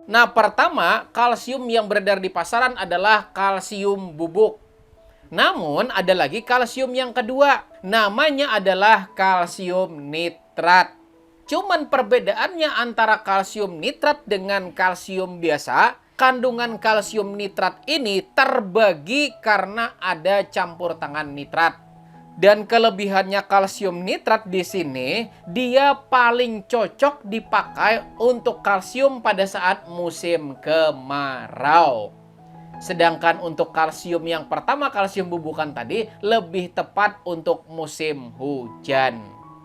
Nah, pertama, kalsium yang beredar di pasaran adalah kalsium bubuk. Namun, ada lagi kalsium yang kedua. Namanya adalah kalsium nitrat. Cuman perbedaannya antara kalsium nitrat dengan kalsium biasa, kandungan kalsium nitrat ini terbagi karena ada campur tangan nitrat. Dan kelebihannya kalsium nitrat di sini, dia paling cocok dipakai untuk kalsium pada saat musim kemarau. Sedangkan untuk kalsium yang pertama, kalsium bubukan tadi, lebih tepat untuk musim hujan.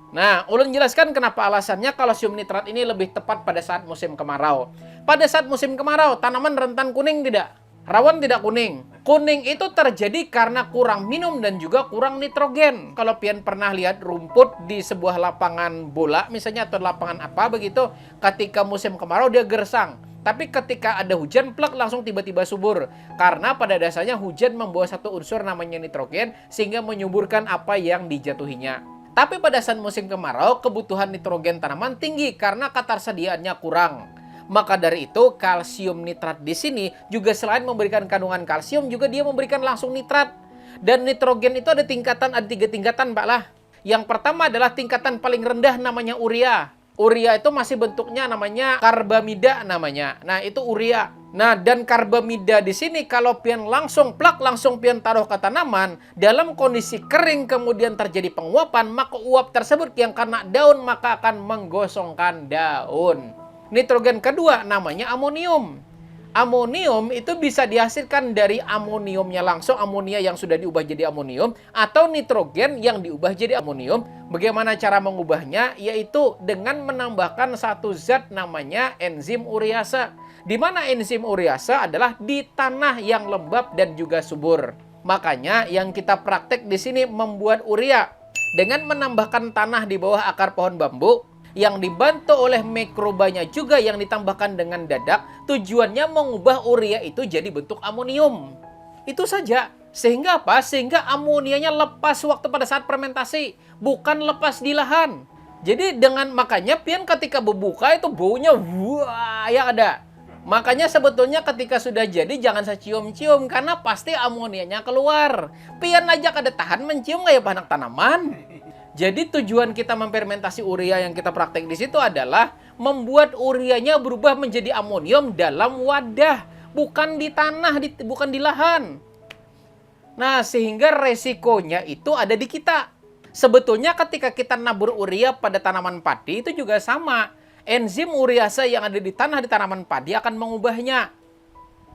Nah, ulun jelaskan kenapa alasannya kalsium nitrat ini lebih tepat pada saat musim kemarau. Pada saat musim kemarau, tanaman rentan kuning tidak? Rawan tidak kuning? Kuning itu terjadi karena kurang minum dan juga kurang nitrogen. Kalau pian pernah lihat rumput di sebuah lapangan bola misalnya atau lapangan apa begitu, ketika musim kemarau dia gersang. Tapi ketika ada hujan, plek langsung tiba-tiba subur. Karena pada dasarnya hujan membawa satu unsur namanya nitrogen sehingga menyuburkan apa yang dijatuhinya. Tapi pada saat musim kemarau, kebutuhan nitrogen tanaman tinggi karena ketersediaannya kurang. Maka dari itu, kalsium nitrat di sini juga selain memberikan kandungan kalsium, juga dia memberikan langsung nitrat. Dan nitrogen itu ada tingkatan, ada 3 tingkatan, Pak lah. Yang pertama adalah tingkatan paling rendah namanya urea. Urea itu masih bentuknya namanya karbamida namanya. Nah, itu urea. Nah, dan karbamida di sini kalau pian langsung plak, langsung pian taruh ke tanaman, dalam kondisi kering kemudian terjadi penguapan, maka uap tersebut yang kena daun maka akan menggosongkan daun. Nitrogen kedua namanya amonium. Amonium itu bisa dihasilkan dari amoniumnya langsung, amonia yang sudah diubah jadi amonium, atau nitrogen yang diubah jadi amonium. Bagaimana cara mengubahnya? Yaitu dengan menambahkan satu zat namanya enzim urease. Di mana enzim urease adalah di tanah yang lembab dan juga subur. Makanya yang kita praktek di sini membuat urea dengan menambahkan tanah di bawah akar pohon bambu yang dibantu oleh mikrobanya juga yang ditambahkan dengan dadak, tujuannya mengubah urea itu jadi bentuk amonium. Itu saja. Sehingga apa? Sehingga amonianya lepas waktu pada saat fermentasi, bukan lepas di lahan. Jadi dengan makanya pian ketika berbuka itu baunya wah yang ada. Makanya sebetulnya ketika sudah jadi jangan saya cium-cium karena pasti amonianya keluar. Pian aja kada tahan mencium kayak anak tanaman. Jadi tujuan kita memfermentasi urea yang kita praktek di situ adalah membuat ureanya berubah menjadi amonium dalam wadah, bukan di tanah, bukan di lahan. Nah, sehingga resikonya itu ada di kita. Sebetulnya ketika kita nabur urea pada tanaman padi itu juga sama. Enzim urease yang ada di tanah di tanaman padi akan mengubahnya.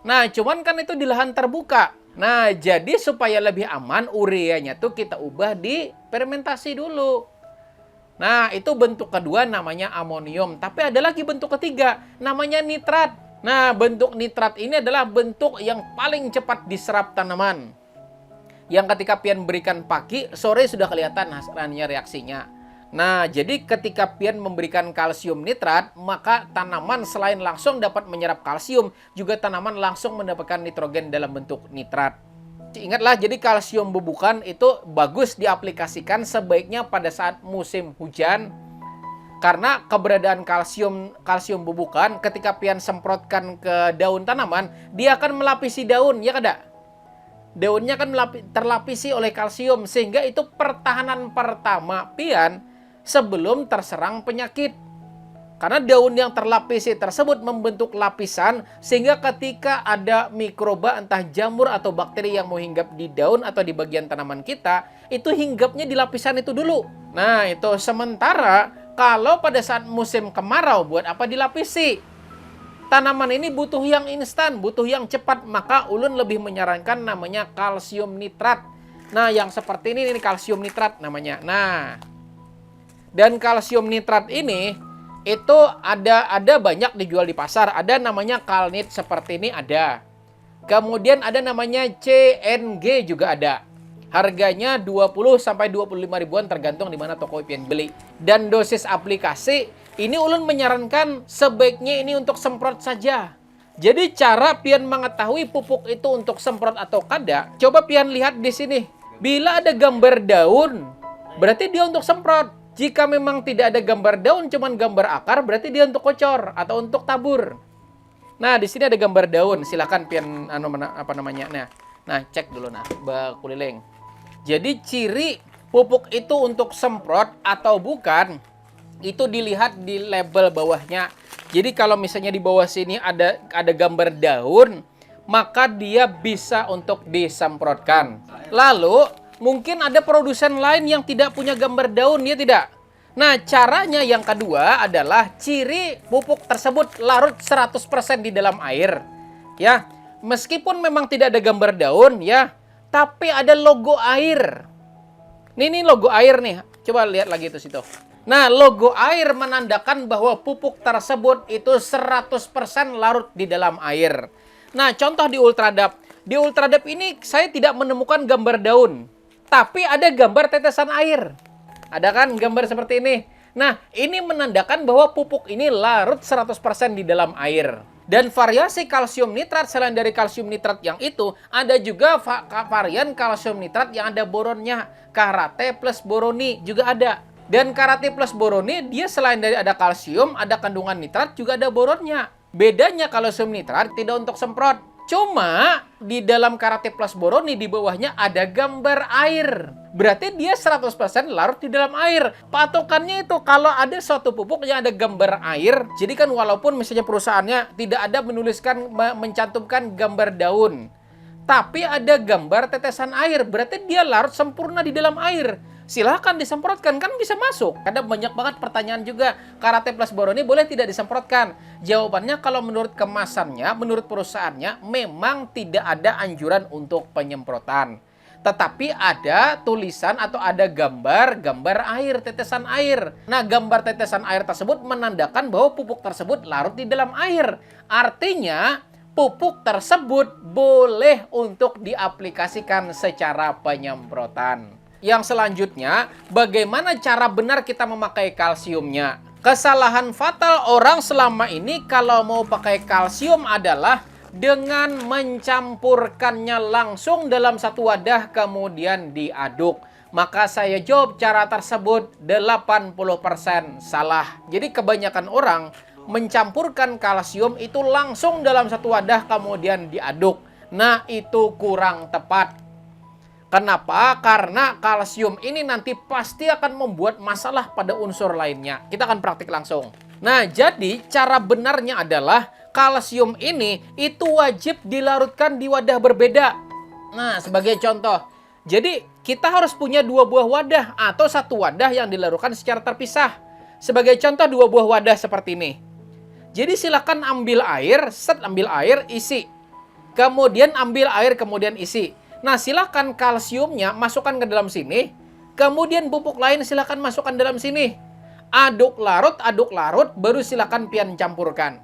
Nah, cuman kan itu di lahan terbuka. Nah, jadi supaya lebih aman, ureanya tuh kita ubah di fermentasi dulu. Nah, itu bentuk kedua namanya amonium. Tapi ada lagi bentuk ketiga, namanya nitrat. Nah, bentuk nitrat ini adalah bentuk yang paling cepat diserap tanaman. Yang ketika pian berikan pagi, sore sudah kelihatan hasilnya reaksinya. Nah, jadi ketika pian memberikan kalsium nitrat, maka tanaman selain langsung dapat menyerap kalsium, juga tanaman langsung mendapatkan nitrogen dalam bentuk nitrat. Ingatlah, jadi kalsium bubukan itu bagus diaplikasikan sebaiknya pada saat musim hujan. Karena keberadaan kalsium bubukan ketika pian semprotkan ke daun tanaman, dia akan melapisi daun, ya kada? Daunnya kan terlapisi oleh kalsium, sehingga itu pertahanan pertama pian sebelum terserang penyakit. Karena daun yang terlapisi tersebut membentuk lapisan sehingga ketika ada mikroba entah jamur atau bakteri yang mau hinggap di daun atau di bagian tanaman kita, itu hinggapnya di lapisan itu dulu. Nah, itu sementara kalau pada saat musim kemarau buat apa dilapisi? Tanaman ini butuh yang instan, butuh yang cepat, maka ulun lebih menyarankan namanya kalsium nitrat. Nah, yang seperti ini kalsium nitrat namanya. Nah, dan kalsium nitrat ini itu ada banyak dijual di pasar. Ada namanya Kalnit seperti ini ada. Kemudian ada namanya CNG juga ada. Harganya 20 sampai 25 ribuan tergantung di mana toko pian beli. Dan dosis aplikasi ini ulun menyarankan sebaiknya ini untuk semprot saja. Jadi cara pian mengetahui pupuk itu untuk semprot atau kada, coba pian lihat di sini. Bila ada gambar daun, berarti dia untuk semprot. Jika memang tidak ada gambar daun, cuman gambar akar, berarti dia untuk kocor atau untuk tabur. Nah, di sini ada gambar daun. Silakan pian apa namanya. Nah, cek dulu bakuliling. Jadi ciri pupuk itu untuk semprot atau bukan itu dilihat di label bawahnya. Jadi kalau misalnya di bawah sini ada gambar daun, maka dia bisa untuk disemprotkan. Lalu mungkin ada produsen lain yang tidak punya gambar daun, ya tidak? Nah, caranya yang kedua adalah ciri pupuk tersebut larut 100% di dalam air. Ya, meskipun memang tidak ada gambar daun ya, tapi ada logo air. Ini logo air nih. Coba lihat lagi itu situ. Nah, logo air menandakan bahwa pupuk tersebut itu 100% larut di dalam air. Nah, contoh di Ultradap. Di Ultradap ini saya tidak menemukan gambar daun, tapi ada gambar tetesan air. Ada kan gambar seperti ini? Nah, ini menandakan bahwa pupuk ini larut 100% di dalam air. Dan variasi kalsium nitrat selain dari kalsium nitrat yang itu, ada juga varian kalsium nitrat yang ada boronnya. Karate plus boroni juga ada. Dan karate plus boroni, dia selain dari ada kalsium, ada kandungan nitrat, juga ada boronnya. Bedanya kalsium nitrat tidak untuk semprot. Cuma di dalam karate plus boroni di bawahnya ada gambar air. Berarti dia 100% larut di dalam air. Patokannya itu kalau ada suatu pupuk yang ada gambar air, jadi kan walaupun misalnya perusahaannya tidak ada mencantumkan gambar daun, tapi ada gambar tetesan air, berarti dia larut sempurna di dalam air. Silahkan disemprotkan, kan bisa masuk. Ada banyak banget pertanyaan juga, karate plus boroni boleh tidak disemprotkan? Jawabannya kalau menurut kemasannya, menurut perusahaannya, memang tidak ada anjuran untuk penyemprotan. Tetapi ada tulisan atau ada gambar air, tetesan air. Nah, gambar tetesan air tersebut menandakan bahwa pupuk tersebut larut di dalam air. Artinya, pupuk tersebut boleh untuk diaplikasikan secara penyemprotan. Yang selanjutnya, bagaimana cara benar kita memakai kalsiumnya? Kesalahan fatal orang selama ini kalau mau pakai kalsium adalah dengan mencampurkannya langsung dalam satu wadah kemudian diaduk. Maka saya jawab cara tersebut 80% salah. Jadi kebanyakan orang mencampurkan kalsium itu langsung dalam satu wadah kemudian diaduk. Nah, itu kurang tepat. Kenapa? Karena kalsium ini nanti pasti akan membuat masalah pada unsur lainnya. Kita akan praktik langsung. Nah, jadi cara benarnya adalah kalsium ini itu wajib dilarutkan di wadah berbeda. Nah, sebagai contoh. Jadi, kita harus punya 2 buah wadah atau satu wadah yang dilarutkan secara terpisah. Sebagai contoh 2 buah wadah seperti ini. Jadi, silakan ambil air, ambil air, isi. Kemudian ambil air, kemudian isi. Nah, silakan kalsiumnya masukkan ke dalam sini. Kemudian pupuk lain silakan masukkan dalam sini. Aduk larut, baru silakan pian campurkan.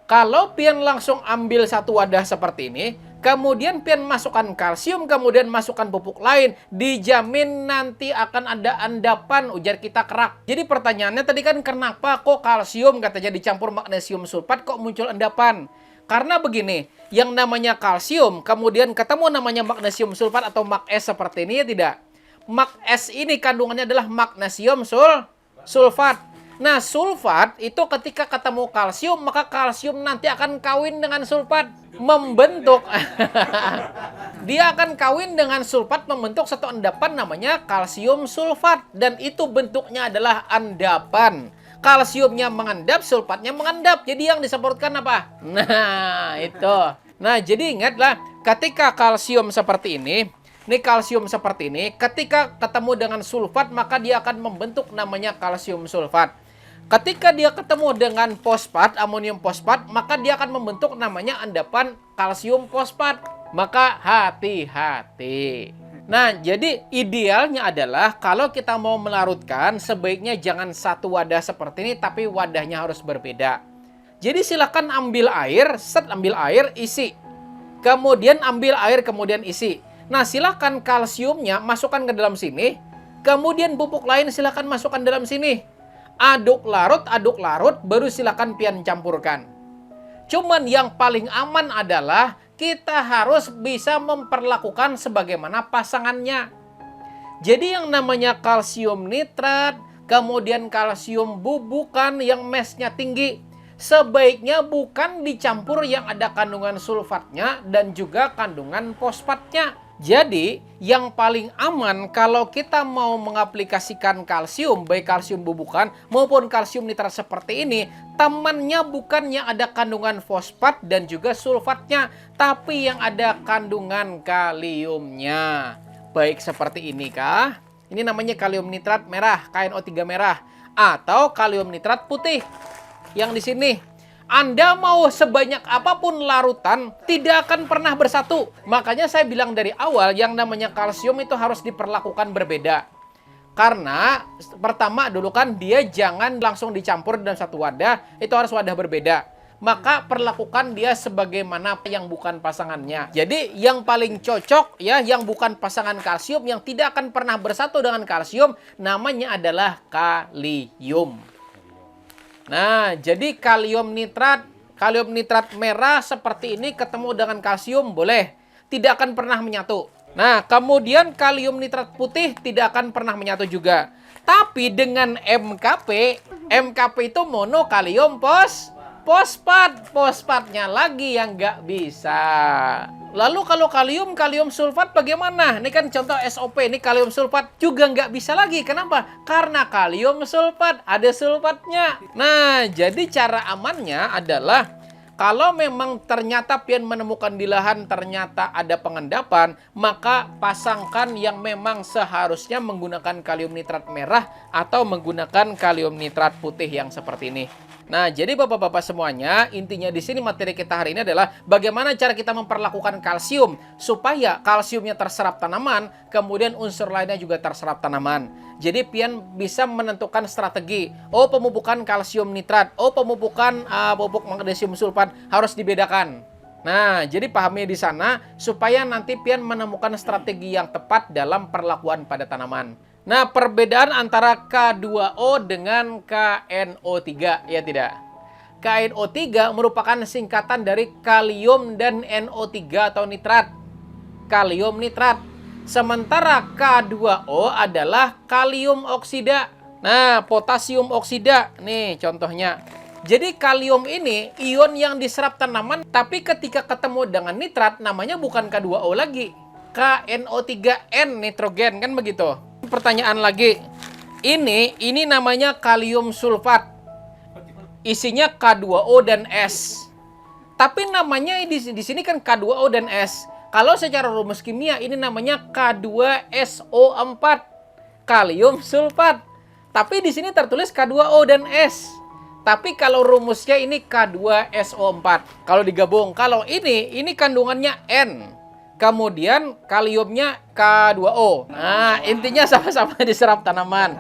Kalau pian langsung ambil satu wadah seperti ini, kemudian pian masukkan kalsium, kemudian masukkan pupuk lain, dijamin nanti akan ada endapan, ujar kita kerak. Jadi pertanyaannya tadi kan kenapa kok kalsium katanya dicampur magnesium sulfat kok muncul endapan? Karena begini, yang namanya kalsium, kemudian ketemu namanya magnesium sulfat atau Mag-S seperti ini ya tidak? Mag-S ini kandungannya adalah magnesium sulfat. Nah, sulfat itu ketika ketemu kalsium, maka kalsium nanti akan kawin dengan sulfat. Membentuk. Dia akan kawin dengan sulfat, membentuk satu endapan namanya kalsium sulfat. Dan itu bentuknya adalah endapan. Kalsiumnya mengendap, sulfatnya mengendap. Jadi yang disemprotkan apa? Nah, itu. Nah, jadi ingatlah, ketika kalsium seperti ini, kalsium seperti ini, ketika ketemu dengan sulfat, maka dia akan membentuk namanya kalsium sulfat. Ketika dia ketemu dengan fosfat, amonium fosfat, maka dia akan membentuk namanya endapan kalsium fosfat. Maka hati-hati. Nah, jadi idealnya adalah kalau kita mau melarutkan, sebaiknya jangan satu wadah seperti ini, tapi wadahnya harus berbeda. Jadi silakan ambil air, ambil air, isi. Kemudian ambil air, kemudian isi. Nah, silakan kalsiumnya masukkan ke dalam sini. Kemudian pupuk lain silakan masukkan dalam sini. Aduk larut, baru silakan pian campurkan. Cuman yang paling aman adalah kita harus bisa memperlakukan sebagaimana pasangannya. Jadi yang namanya kalsium nitrat, kemudian kalsium bubukan yang mesnya tinggi, sebaiknya bukan dicampur yang ada kandungan sulfatnya dan juga kandungan fosfatnya. Jadi, yang paling aman kalau kita mau mengaplikasikan kalsium, baik kalsium bubukan maupun kalsium nitrat seperti ini, temannya bukan yang ada kandungan fosfat dan juga sulfatnya, tapi yang ada kandungan kaliumnya. Baik seperti ini kah? Ini namanya kalium nitrat merah, KNO3 merah, atau kalium nitrat putih. Yang di sini, Anda mau sebanyak apapun larutan, tidak akan pernah bersatu. Makanya saya bilang dari awal, yang namanya kalsium itu harus diperlakukan berbeda. Karena pertama dulu kan dia jangan langsung dicampur dalam satu wadah, itu harus wadah berbeda. Maka perlakukan dia sebagaimana yang bukan pasangannya. Jadi yang paling cocok ya, yang bukan pasangan kalsium, yang tidak akan pernah bersatu dengan kalsium, namanya adalah kalium. Nah, jadi kalium nitrat merah seperti ini ketemu dengan kalsium boleh, tidak akan pernah menyatu. Nah, kemudian kalium nitrat putih tidak akan pernah menyatu juga. Tapi dengan MKP itu monokalium fosfatnya lagi yang nggak bisa. Lalu kalau kalium sulfat bagaimana? Ini kan contoh SOP, ini kalium sulfat juga nggak bisa lagi. Kenapa? Karena kalium sulfat, ada sulfatnya. Nah, jadi cara amannya adalah kalau memang ternyata pian menemukan di lahan ternyata ada pengendapan, maka pasangkan yang memang seharusnya menggunakan kalium nitrat merah atau menggunakan kalium nitrat putih yang seperti ini. Nah, jadi Bapak-bapak semuanya, intinya di sini materi kita hari ini adalah bagaimana cara kita memperlakukan kalsium supaya kalsiumnya terserap tanaman, kemudian unsur lainnya juga terserap tanaman. Jadi pian bisa menentukan strategi. Oh, pemupukan kalsium nitrat, oh pemupukan pupuk magnesium sulfat harus dibedakan. Nah, jadi pahamnya di sana supaya nanti pian menemukan strategi yang tepat dalam perlakuan pada tanaman. Nah, perbedaan antara K2O dengan KNO3, ya tidak? KNO3 merupakan singkatan dari kalium dan NO3 atau nitrat. Kalium nitrat. Sementara K2O adalah kalium oksida. Nah, potasium oksida. Nih contohnya. Jadi kalium ini ion yang diserap tanaman, tapi ketika ketemu dengan nitrat namanya bukan K2O lagi. KNO3N nitrogen, kan begitu. Pertanyaan lagi, ini namanya kalium sulfat, isinya K2O dan S. Tapi namanya di sini kan K2O dan S. Kalau secara rumus kimia ini namanya K2SO4, kalium sulfat. Tapi di sini tertulis K2O dan S. Tapi kalau rumusnya ini K2SO4. Kalau digabung, kalau ini kandungannya N. Kemudian kaliumnya K2O. Nah, intinya sama-sama diserap tanaman.